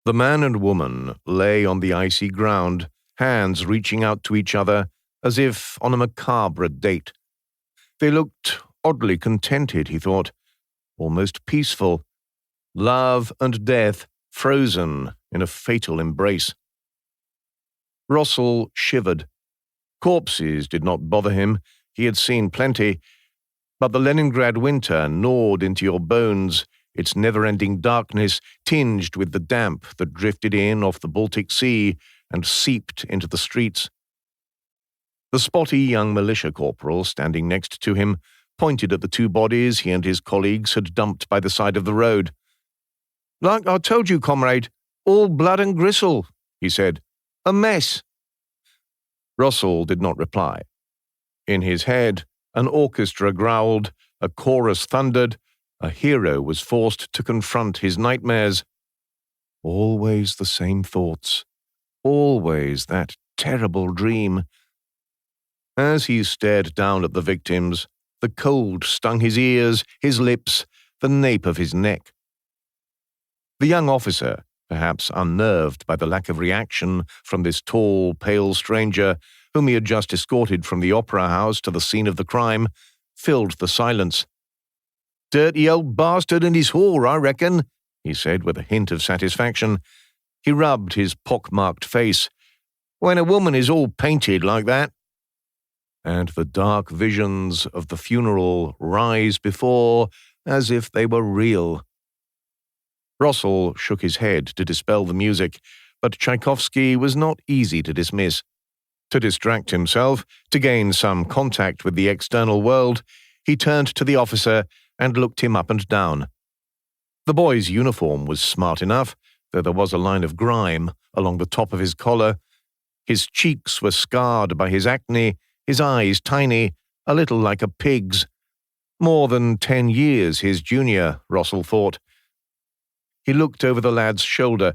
The man and woman lay on the icy ground, hands reaching out to each other as if on a macabre date. They looked oddly contented, he thought, almost peaceful. Love and death frozen in a fatal embrace. Rossel shivered. Corpses did not bother him. He had seen plenty. But the Leningrad winter gnawed into your bones, its never-ending darkness tinged with the damp that drifted in off the Baltic Sea and seeped into the streets. The spotty young militia corporal standing next to him pointed at the two bodies he and his colleagues had dumped by the side of the road. "Like I told you, comrade, all blood and gristle," he said. "A mess." Rossel did not reply. In his head, an orchestra growled, a chorus thundered, a hero was forced to confront his nightmares. Always the same thoughts, always that terrible dream. As he stared down at the victims, the cold stung his ears, his lips, the nape of his neck. The young officer, perhaps unnerved by the lack of reaction from this tall, pale stranger whom he had just escorted from the opera house to the scene of the crime, filled the silence. "Dirty old bastard and his whore, I reckon," he said with a hint of satisfaction. He rubbed his pock-marked face. "When a woman is all painted like that." And the dark visions of the funeral rise before as if they were real. Rossel shook his head to dispel the music, but Tchaikovsky was not easy to dismiss. To distract himself, to gain some contact with the external world, he turned to the officer and looked him up and down. The boy's uniform was smart enough, though there was a line of grime along the top of his collar. His cheeks were scarred by his acne, his eyes tiny, a little like a pig's. More than 10 years his junior, Rossel thought. He looked over the lad's shoulder.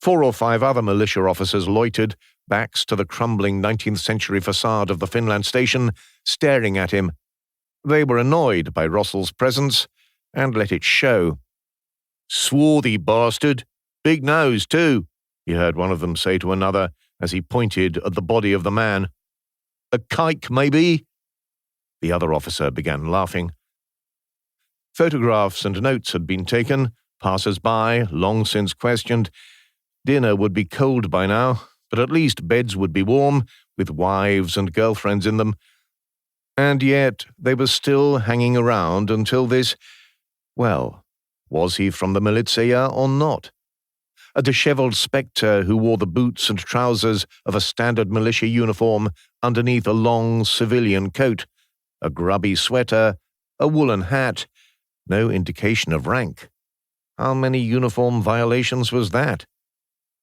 4 or 5 other militia officers loitered, backs to the crumbling 19th-century facade of the Finland Station, staring at him. They were annoyed by Rossel's presence, and let it show. "Swarthy bastard! Big nose, too," he heard one of them say to another as he pointed at the body of the man. "A kike, maybe?" The other officer began laughing. Photographs and notes had been taken, passers-by long since questioned. Dinner would be cold by now, but at least beds would be warm, with wives and girlfriends in them. And yet they were still hanging around until this. Well, was he from the militia or not? A dishevelled spectre who wore the boots and trousers of a standard militia uniform underneath a long civilian coat, a grubby sweater, a woolen hat, no indication of rank. How many uniform violations was that?